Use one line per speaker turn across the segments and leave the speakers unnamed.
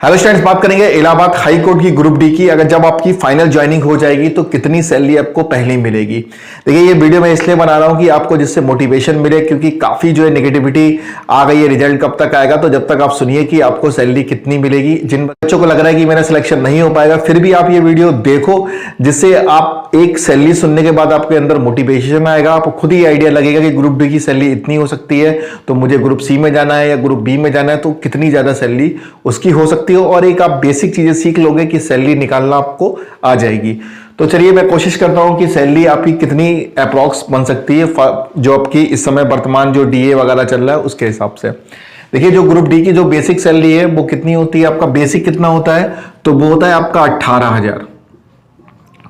Hello students, बात करेंगे Allahabad high court की ग्रुप डी की। अगर जब आपकी फाइनल ज्वाइनिंग हो जाएगी तो कितनी सैलरी आपको पहले मिलेगी। देखिए, ये वीडियो मैं इसलिए बना रहा हूं कि आपको जिससे मोटिवेशन मिले, क्योंकि काफी जो है नेगेटिविटी आ गई है। रिजल्ट कब तक आएगा, तो जब तक आप सुनिए कि आपको सैलरी कितनी मिलेगी। जिन बच्चों को लग रहा है कि मेरा सिलेक्शन नहीं हो पाएगा, फिर भी आप ये वीडियो देखो, जिससे आप एक सैलरी सुनने के बाद आपके अंदर मोटिवेशन आएगा। आपको खुद ही आइडिया लगेगा कि ग्रुप डी की सैलरी इतनी हो सकती है, तो मुझे ग्रुप सी में जाना है या ग्रुप बी में जाना है, तो कितनी ज्यादा सैलरी उसकी हो सकती है। और एक आप बेसिक चीजें सीख लोगे कि सैलरी निकालना आपको आ जाएगी। तो चलिए मैं कोशिश करता हूं कि सैलरी आपकी कितनी अप्रॉक्स बन सकती है, जो आपकी इस समय वर्तमान जो डीए वगैरह चल रहा है उसके हिसाब से। देखिए, जो ग्रुप डी की जो बेसिक सैलरी है वो कितनी होती है। आपका बेसिक कितना होता है, तो वो होता है आपका 18,000।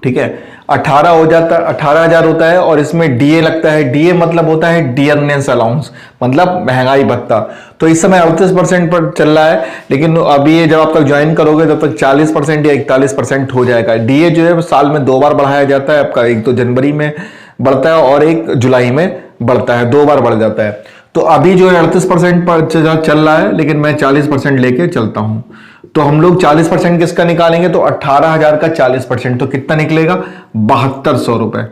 ठीक है, 18,000 होता है। और इसमें डीए लगता है। डीए मतलब होता है डियरनेस अलाउंस, मतलब महंगाई भत्ता। तो इस समय 38% पर चल रहा है, लेकिन अभी ये जब आप तक ज्वाइन करोगे तब तक 40% या 41% हो जाएगा। डीए जो है साल में 2 बार बढ़ाया जाता है आपका, एक तो जनवरी में बढ़ता है और एक जुलाई में बढ़ता है, 2 बार बढ़ जाता है। तो अभी जो है 38% पर चल रहा है, लेकिन मैं 40% लेके चलता हूं। तो हम लोग 40% किसका निकालेंगे, तो 18,000 का 40%, तो कितना निकलेगा, 7200 रुपए।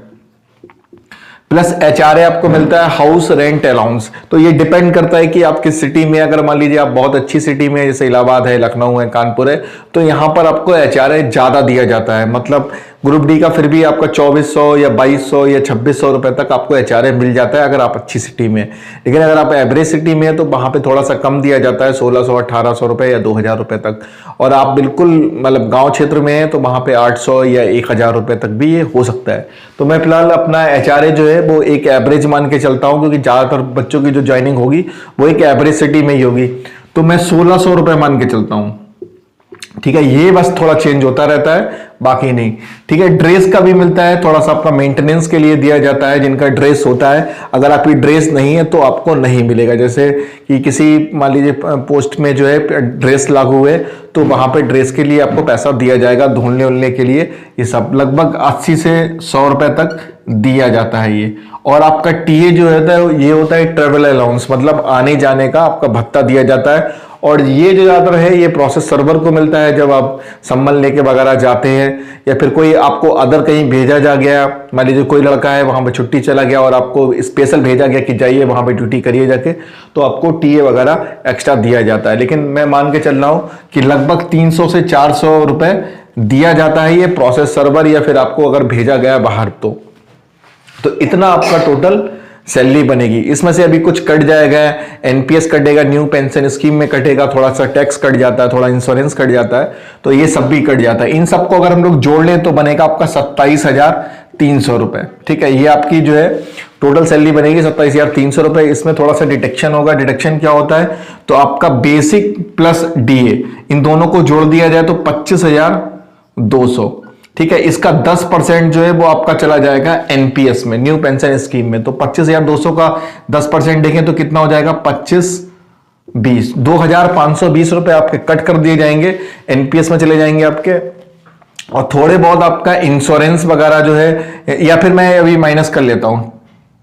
प्लस एचआरए आपको मिलता है हाउस रेंट अलाउंस। तो ये डिपेंड करता है कि आप किस सिटी में, अगर मान लीजिए आप बहुत अच्छी सिटी में, जैसे इलाहाबाद है, लखनऊ है, कानपुर है, तो यहां पर आपको एचआरए ज्यादा दिया जाता है। मतलब ग्रुप डी का फिर भी आपका 2400 या 2200 या 2600 रुपए तक आपको एचआरए मिल जाता है, अगर आप अच्छी सिटी में। लेकिन अगर आप एवरेज सिटी में है तो वहां पे थोड़ा सा कम दिया जाता है, 1600 1800 रुपए या 2000 रुपए तक। और आप बिल्कुल मतलब गांव क्षेत्र में है तो वहां पे 800 या 1000 रुपए तक भी ये हो सकता है। तो मैं फिलहाल अपना एचआरए जो है वो एक एवरेज मान के चलता हूं, क्योंकि ज्यादातर बच्चों की जो ज्वाइनिंग होगी वो एक एवरेज सिटी में ही होगी। तो मैं 1600 रुपए मान के चलता हूं। ठीक है, ये बस थोड़ा चेंज होता रहता है, बाकी नहीं। ठीक है, ड्रेस का भी मिलता है, थोड़ा सा आपका मेंटेनेंस के लिए दिया जाता है जिनका ड्रेस होता है। अगर आपकी ड्रेस नहीं है तो आपको नहीं मिलेगा। जैसे कि किसी मान लीजिए पोस्ट में जो है ड्रेस लागू है, तो वहां पे ड्रेस के लिए आपको पैसा दिया जाएगा, धुलने उलने के लिए। ये सब लगभग 80 से 100 रुपए तक दिया जाता है ये। और आपका टीए जो होता है, ये होता है ट्रेवल अलाउंस, मतलब आने जाने का आपका भत्ता दिया जाता है। और ये जो ज्यादातर है ये प्रोसेस सर्वर को मिलता है, जब आप सम्मन लेके वगैरह जाते हैं, या फिर कोई आपको अदर कहीं भेजा जा गया। मान लीजिए कोई लड़का है वहां पे छुट्टी चला गया और आपको स्पेशल भेजा गया कि जाइए वहां पे ड्यूटी करिए जाके, तो आपको टीए वगैरह एक्स्ट्रा दिया जाता है। लेकिन मैं मान के चल रहा हूं कि लगभग 300 से 400 रुपए दिया जाता है ये प्रोसेस सर्वर, या फिर आपको अगर भेजा गया बाहर तो इतना आपका टोटल सैलरी बनेगी। इसमें से अभी कुछ कट जाएगा, एनपीएस कटेगा, न्यू पेंशन स्कीम में कटेगा, थोड़ा सा टैक्स कट जाता है, थोड़ा इंश्योरेंस कट जाता है, तो ये सब भी कट जाता है। इन सबको अगर हम लोग जोड़ लें तो बनेगा आपका 27,300 रुपए। ठीक है, ये आपकी जो है टोटल सैलरी बनेगी 27,300 रुपए। इसमें थोड़ा सा डिडक्शन होगा। डिडक्शन क्या होता है, तो आपका बेसिक प्लस डीए इन दोनों को जोड़ दिया जाए तो 25,200। ठीक है, इसका 10% जो है वो आपका चला जाएगा एनपीएस में, न्यू पेंशन स्कीम में। तो 25,200 का 10% देखें तो कितना हो जाएगा, 2520, 2,520 रुपए आपके कट कर दिए जाएंगे, एनपीएस में चले जाएंगे आपके। और थोड़े बहुत आपका इंश्योरेंस वगैरह जो है, या फिर मैं अभी माइनस कर लेता हूं,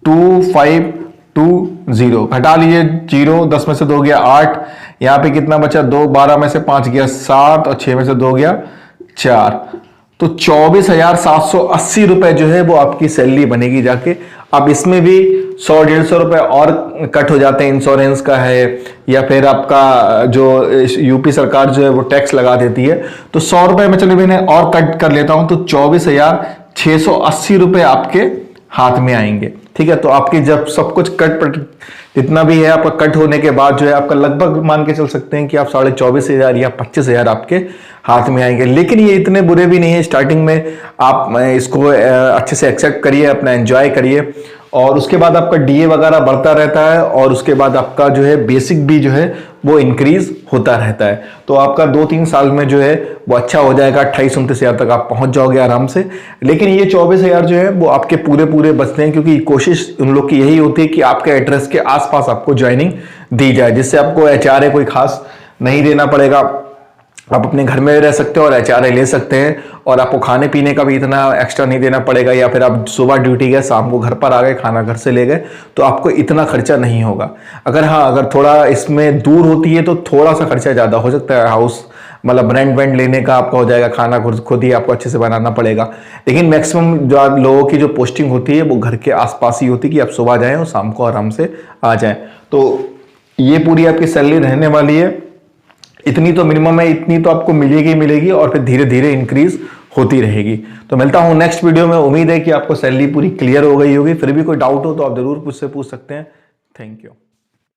2520 हटा लीजिए, 0 10 में से 2 गया 8, यहां पे कितना बचा, 2 12 में से 5 गया 7, और 6 में से 2 गया 4, तो 24,780 रुपए जो है वो आपकी सैलरी बनेगी जाके। अब इसमें भी 100-150 रुपए और कट हो जाते हैं, इंश्योरेंस का है, या फिर आपका जो यूपी सरकार जो है वो टैक्स लगा देती है, तो 100 रुपए में चलिए मैंने और कट कर लेता हूं, तो 24,680 रुपए आपके हाथ में आएंगे। ठीक है, तो आपकी जब सब कुछ कट जितना भी है आपका कट होने के बाद जो है आपका लगभग मान के चल सकते हैं कि आप 24,500 या 25,000 आपके हाथ में आएंगे। लेकिन ये इतने बुरे भी नहीं है। स्टार्टिंग में आप इसको अच्छे से एक्सेप्ट करिए, अपना एंजॉय करिए, और उसके बाद आपका डीए वगैरह बढ़ता रहता है, और उसके बाद आपका जो है बेसिक भी जो है वो इंक्रीज होता रहता है। तो आपका 2-3 साल में जो है वो अच्छा हो जाएगा, 28-29,000 तक आप पहुंच जाओगे आराम से। लेकिन ये 24,000 जो है वो आपके पूरे बचते हैं, क्योंकि कोशिश उन लोग की यही होती है कि आपके एड्रेस के आसपास आपको ज्वाइनिंग दी जाए, जिससे आपको एचआरए कोई खास नहीं देना पड़ेगा। आप अपने घर में रह सकते हो और एचआरए ले सकते हैं, और आपको खाने पीने का भी इतना एक्स्ट्रा नहीं देना पड़ेगा। या फिर आप सुबह ड्यूटी गए, शाम को घर पर आ गए, खाना घर से ले गए, तो आपको इतना खर्चा नहीं होगा। अगर थोड़ा इसमें दूर होती है तो थोड़ा सा खर्चा ज़्यादा हो सकता है, हाउस मतलब रेंट वेंट लेने का आपका हो जाएगा, खाना खुद ही आपको अच्छे से बनाना पड़ेगा। लेकिन मैक्सिमम जो लोगों की जो पोस्टिंग होती है वो घर के आसपास ही होती है कि आप सुबह जाएं और शाम को आराम से आ जाएं। तो ये पूरी आपकी सैलरी रहने वाली है, इतनी तो मिनिमम है, इतनी तो आपको मिलेगी मिलेगी और फिर धीरे धीरे इंक्रीज होती रहेगी। तो मिलता हूं नेक्स्ट वीडियो में। उम्मीद है कि आपको सैलरी पूरी क्लियर हो गई होगी। फिर भी कोई डाउट हो तो आप जरूर मुझसे पूछ सकते हैं। Thank you.